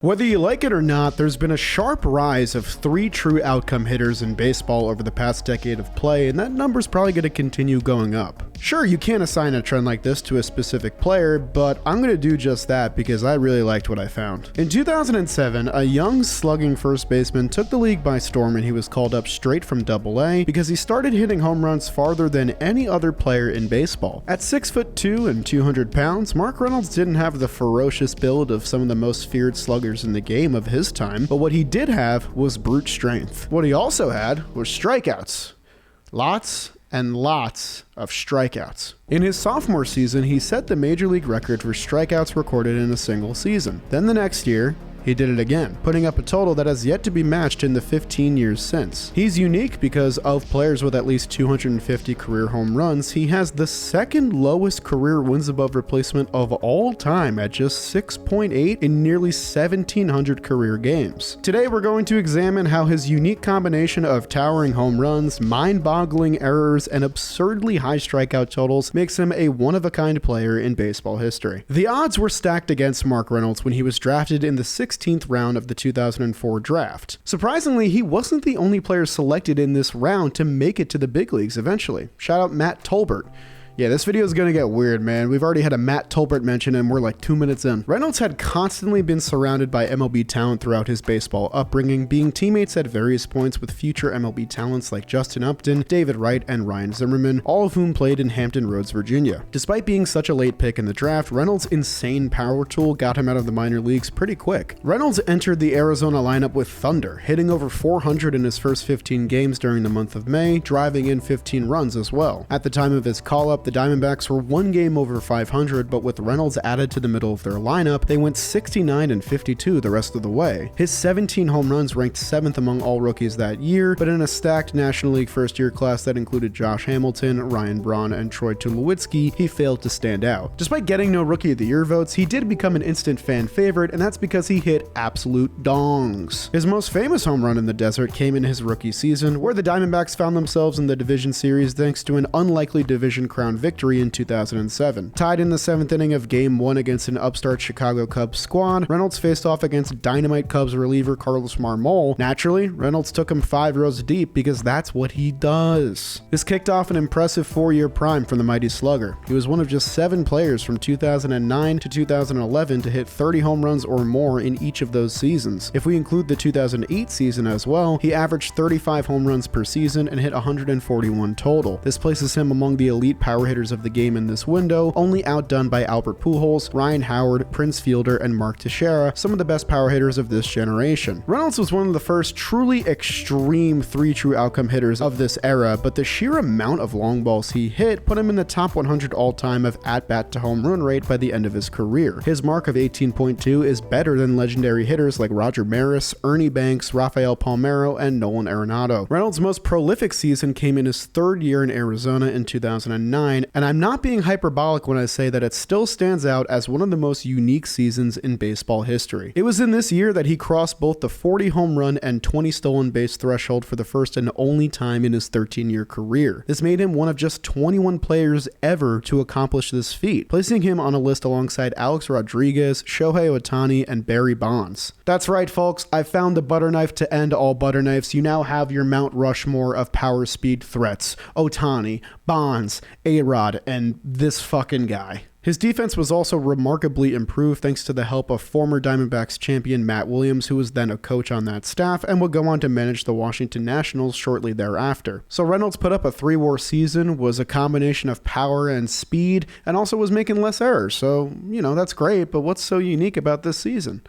Whether you like it or not, there's been a sharp rise of 3 true outcome hitters in baseball over the past decade of play, and that number's probably going to continue going up. Sure, you can't assign a trend like this to a specific player, but I'm going to do just that because I really liked what I found. In 2007, a young slugging first baseman took the league by storm, and he was called up straight from AA because he started hitting home runs farther than any other player in baseball. At 6'2" and 200 pounds, Mark Reynolds didn't have the ferocious build of some of the most feared sluggers in the game of his time, but what he did have was brute strength. What he also had was strikeouts. Lots and lots of strikeouts. In his sophomore season, he set the major league record for strikeouts recorded in a single season. Then the next year, he did it again, putting up a total that has yet to be matched in the 15 years since. He's unique because of players with at least 250 career home runs, he has the second lowest career wins above replacement of all time at just 6.8 in nearly 1,700 career games. Today we're going to examine how his unique combination of towering home runs, mind-boggling errors, and absurdly high strikeout totals makes him a one-of-a-kind player in baseball history. The odds were stacked against Mark Reynolds when he was drafted in the 16th round of the 2004 draft. Surprisingly, he wasn't the only player selected in this round to make it to the big leagues eventually. Shout out Matt Tolbert. Yeah, this video is gonna get weird, man. We've already had a Matt Tolbert mention and we're like 2 minutes in. Reynolds had constantly been surrounded by MLB talent throughout his baseball upbringing, being teammates at various points with future MLB talents like Justin Upton, David Wright, and Ryan Zimmerman, all of whom played in Hampton Roads, Virginia. Despite being such a late pick in the draft, Reynolds' insane power tool got him out of the minor leagues pretty quick. Reynolds entered the Arizona lineup with thunder, hitting over 400 in his first 15 games during the month of May, driving in 15 runs as well. At the time of his call-up, the Diamondbacks were one game over 500, but with Reynolds added to the middle of their lineup, they went 69 and 52 the rest of the way. His 17 home runs ranked 7th among all rookies that year, but in a stacked National League first-year class that included Josh Hamilton, Ryan Braun, and Troy Tulowitzki, he failed to stand out. Despite getting no Rookie of the Year votes, he did become an instant fan favorite, and that's because he hit absolute dongs. His most famous home run in the desert came in his rookie season, where the Diamondbacks found themselves in the division series thanks to an unlikely division crown victory in 2007. Tied in the 7th inning of Game 1 against an upstart Chicago Cubs squad, Reynolds faced off against dynamite Cubs reliever Carlos Marmol. Naturally, Reynolds took him 5 rows deep because that's what he does. This kicked off an impressive 4-year prime from the mighty slugger. He was one of just 7 players from 2009 to 2011 to hit 30 home runs or more in each of those seasons. If we include the 2008 season as well, he averaged 35 home runs per season and hit 141 total. This places him among the elite power hitters of the game in this window, only outdone by Albert Pujols, Ryan Howard, Prince Fielder, and Mark Teixeira, some of the best power hitters of this generation. Reynolds was one of the first truly extreme 3 true outcome hitters of this era, but the sheer amount of long balls he hit put him in the top 100 all-time of at-bat to home run rate by the end of his career. His mark of 18.2 is better than legendary hitters like Roger Maris, Ernie Banks, Rafael Palmeiro, and Nolan Arenado. Reynolds' most prolific season came in his 3rd year in Arizona in 2009, and I'm not being hyperbolic when I say that it still stands out as one of the most unique seasons in baseball history. It was in this year that he crossed both the 40 home run and 20 stolen base threshold for the first and only time in his 13-year career. This made him one of just 21 players ever to accomplish this feat, placing him on a list alongside Alex Rodriguez, Shohei Ohtani, and Barry Bonds. That's right, folks, I found the butter knife to end all butter knives. You now have your Mount Rushmore of power speed threats: Ohtani, Bonds, A-Rod, and this fucking guy. His defense was also remarkably improved thanks to the help of former Diamondbacks champion Matt Williams, who was then a coach on that staff and would go on to manage the Washington Nationals shortly thereafter. So Reynolds put up a 3-WAR season, was a combination of power and speed, and also was making less errors. So, that's great, but what's so unique about this season?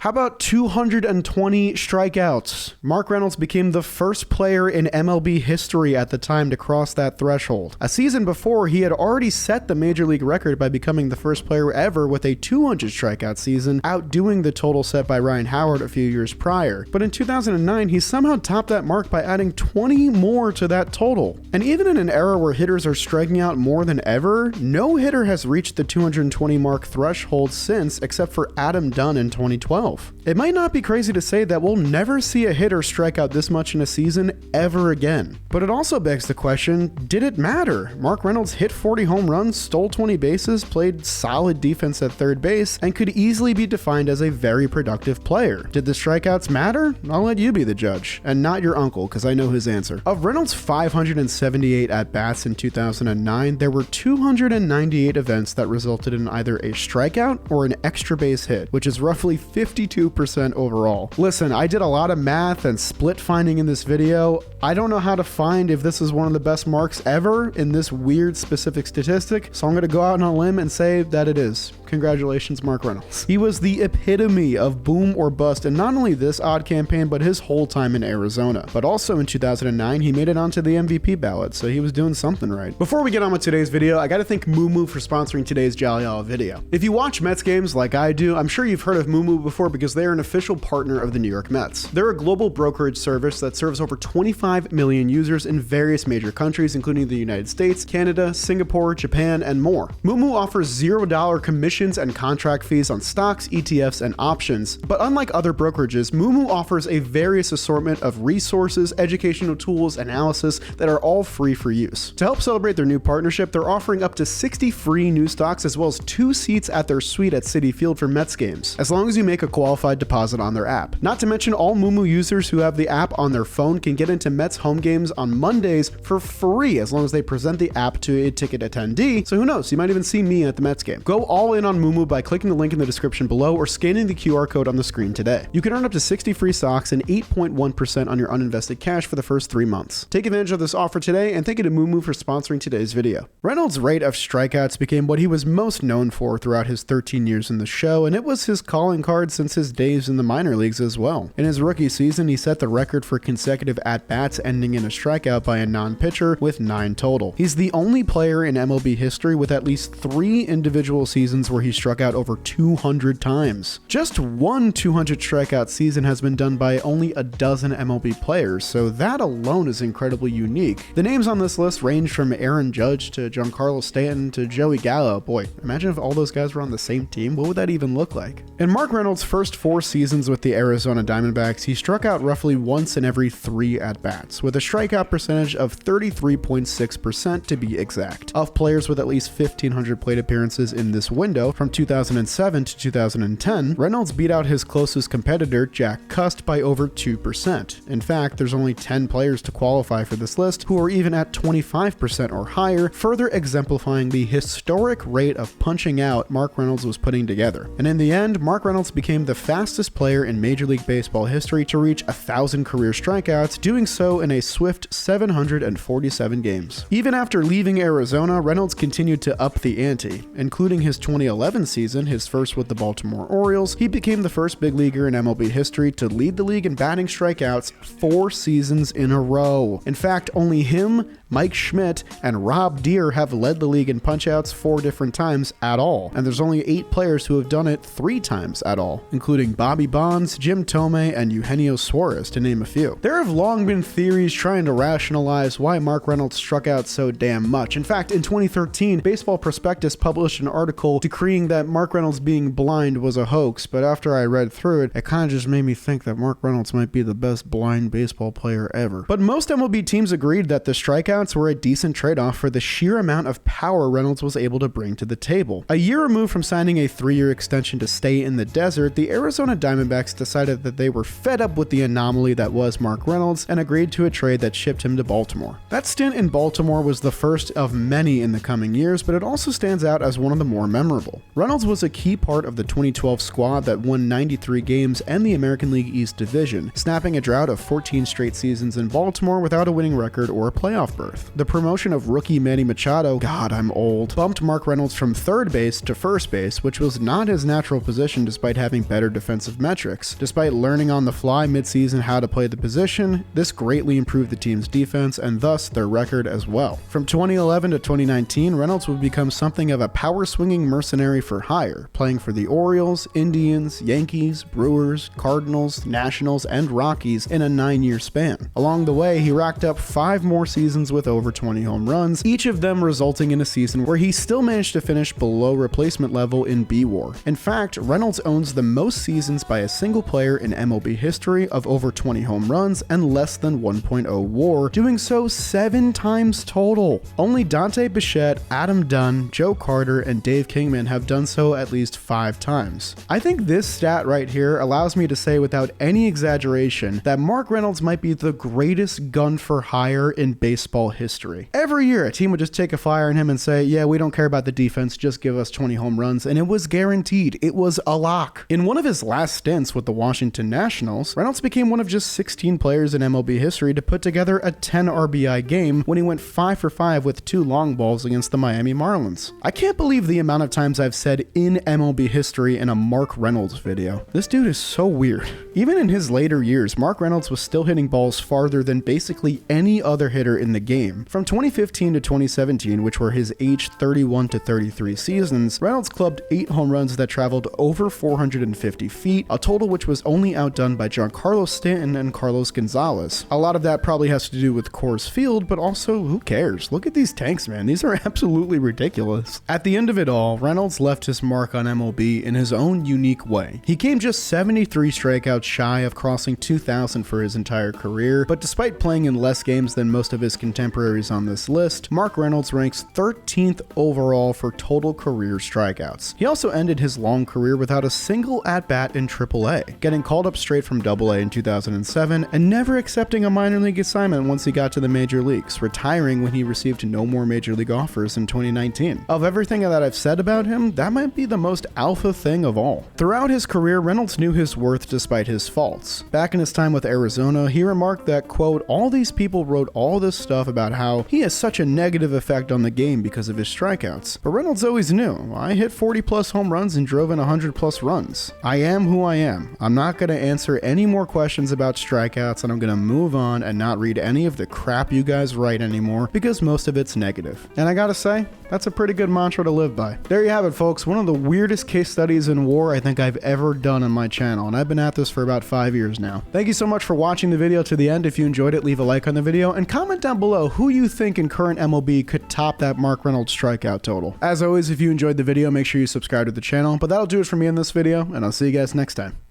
How about 220 strikeouts? Mark Reynolds became the first player in MLB history at the time to cross that threshold. A season before, he had already set the major league record by becoming the first player ever with a 200 strikeout season, outdoing the total set by Ryan Howard a few years prior. But in 2009, he somehow topped that mark by adding 20 more to that total. And even in an era where hitters are striking out more than ever, no hitter has reached the 220 mark threshold since, except for Adam Dunn in 2012. himself. It might not be crazy to say that we'll never see a hitter strike out this much in a season ever again. But it also begs the question, did it matter? Mark Reynolds hit 40 home runs, stole 20 bases, played solid defense at third base, and could easily be defined as a very productive player. Did the strikeouts matter? I'll let you be the judge, and not your uncle, because I know his answer. Of Reynolds' 578 at-bats in 2009, there were 298 events that resulted in either a strikeout or an extra base hit, which is roughly 52% overall. Listen, I did a lot of math and split finding in this video. I don't know how to find if this is one of the best marks ever in this weird specific statistic, so I'm going to go out on a limb and say that it is. Congratulations, Mark Reynolds. He was the epitome of boom or bust in not only this odd campaign, but his whole time in Arizona. But also in 2009, he made it onto the MVP ballot, so he was doing something right. Before we get on with today's video, I gotta thank Moo for sponsoring today's Jolly Hour video. If you watch Mets games like I do, I'm sure you've heard of Moo before because they are an official partner of the New York Mets. They're a global brokerage service that serves over 25 million users in various major countries, including the United States, Canada, Singapore, Japan, and more. Moo offers $0 commissions and contract fees on stocks, ETFs, and options. But unlike other brokerages, Moo offers a various assortment of resources, educational tools, analysis that are all free for use. To help celebrate their new partnership, they're offering up to 60 free new stocks as well as 2 seats at their suite at Citi Field for Mets games, as long as you make a qualified deposit on their app. Not to mention, all Moo users who have the app on their phone can get into Mets home games on Mondays for free as long as they present the app to a ticket attendee, so who knows, you might even see me at the Mets game. Go all in on Moo by clicking the link in the description below or scanning the QR code on the screen today. You can earn up to 60 free stocks and 8.1% on your uninvested cash for the first 3 months. Take advantage of this offer today, and thank you to Moo for sponsoring today's video. Reynolds' rate of strikeouts became what he was most known for throughout his 13 years in the show, and it was his calling card since his days in the minor leagues as well. In his rookie season, he set the record for consecutive at-bats ending in a strikeout by a non-pitcher with 9 total. He's the only player in MLB history with at least 3 individual seasons where he struck out over 200 times. Just one 200 strikeout season has been done by only a dozen MLB players, so that alone is incredibly unique. The names on this list range from Aaron Judge to Giancarlo Stanton to Joey Gallo. Boy, imagine if all those guys were on the same team. What would that even look like? In Mark Reynolds' first 4 seasons with the Arizona Diamondbacks, he struck out roughly once in every 3 at-bats, with a strikeout percentage of 33.6% to be exact. Of players with at least 1,500 plate appearances in this window, from 2007 to 2010, Reynolds beat out his closest competitor, Jack Cust, by over 2%. In fact, there's only 10 players to qualify for this list who are even at 25% or higher, further exemplifying the historic rate of punching out Mark Reynolds was putting together. And in the end, Mark Reynolds became the fastest player in Major League Baseball history to reach 1,000 career strikeouts, doing so in a swift 747 games. Even after leaving Arizona, Reynolds continued to up the ante, including his 2011 season, his first with the Baltimore Orioles. He became the first big leaguer in MLB history to lead the league in batting strikeouts 4 seasons in a row. In fact, only him, Mike Schmidt, and Rob Deere have led the league in punchouts 4 different times at all, and there's only 8 players who have done it 3 times at all, including Bobby Bonds, Jim Thome, and Eugenio Suarez, to name a few. There have long been theories trying to rationalize why Mark Reynolds struck out so damn much. In fact, in 2013, Baseball Prospectus published an article decreeing that Mark Reynolds being blind was a hoax, but after I read through it, it kind of just made me think that Mark Reynolds might be the best blind baseball player ever. But most MLB teams agreed that the strikeouts were a decent trade-off for the sheer amount of power Reynolds was able to bring to the table. A year removed from signing a 3-year extension to stay in the desert, the Arizona Diamondbacks decided that they were fed up with the anomaly that was Mark Reynolds and agreed to a trade that shipped him to Baltimore. That stint in Baltimore was the first of many in the coming years, but it also stands out as one of the more memorable. Reynolds was a key part of the 2012 squad that won 93 games and the American League East Division, snapping a drought of 14 straight seasons in Baltimore without a winning record or a playoff berth. The promotion of rookie Manny Machado, God, I'm old, bumped Mark Reynolds from third base to first base, which was not his natural position despite having better defensive metrics. Despite learning on the fly midseason how to play the position, this greatly improved the team's defense and thus their record as well. From 2011 to 2019, Reynolds would become something of a power-swinging mercenary for hire, playing for the Orioles, Indians, Yankees, Brewers, Cardinals, Nationals, and Rockies in a 9-year span. Along the way, he racked up 5 more seasons with with over 20 home runs, each of them resulting in a season where he still managed to finish below replacement level in B-WAR. In fact, Reynolds owns the most seasons by a single player in MLB history of over 20 home runs and less than 1.0 WAR, doing so 7 times total. Only Dante Bichette, Adam Dunn, Joe Carter, and Dave Kingman have done so at least 5 times. I think this stat right here allows me to say without any exaggeration that Mark Reynolds might be the greatest gun for hire in baseball history. Every year a team would just take a flyer on him and say, yeah, we don't care about the defense, just give us 20 home runs, and it was guaranteed. It was a lock. In one of his last stints with the Washington Nationals, Reynolds became one of just 16 players in MLB history to put together a 10 RBI game when he went 5 for 5 with 2 long balls against the Miami Marlins. I can't believe the amount of times I've said in MLB history in a Mark Reynolds video. This dude is so weird. Even in his later years, Mark Reynolds was still hitting balls farther than basically any other hitter in the game. From 2015 to 2017, which were his age 31 to 33 seasons, Reynolds clubbed 8 home runs that traveled over 450 feet, a total which was only outdone by Giancarlo Stanton and Carlos Gonzalez. A lot of that probably has to do with Coors Field, but also who cares? Look at these tanks, man. These are absolutely ridiculous. At the end of it all, Reynolds left his mark on MLB in his own unique way. He came just 73 strikeouts shy of crossing 2,000 for his entire career, but despite playing in less games than most of his contemporaries on this list, Mark Reynolds ranks 13th overall for total career strikeouts. He also ended his long career without a single at-bat in AAA, getting called up straight from AA in 2007 and never accepting a minor league assignment once he got to the major leagues, retiring when he received no more major league offers in 2019. Of everything that I've said about him, that might be the most alpha thing of all. Throughout his career, Reynolds knew his worth despite his faults. Back in his time with Arizona, he remarked that, quote, all these people wrote all this stuff about how he has such a negative effect on the game because of his strikeouts. But Reynolds always knew, I hit 40 plus home runs and drove in 100 plus runs. I am who I am. I'm not going to answer any more questions about strikeouts, and I'm going to move on and not read any of the crap you guys write anymore because most of it's negative. And I gotta say, that's a pretty good mantra to live by. There you have it, folks. One of the weirdest case studies in WAR I think I've ever done on my channel, and I've been at this for about 5 years now. Thank you so much for watching the video to the end. If you enjoyed it, leave a like on the video and comment down below who you think in current MLB could top that Mark Reynolds strikeout total. As always, if you enjoyed the video, make sure you subscribe to the channel, but that'll do it for me in this video, and I'll see you guys next time.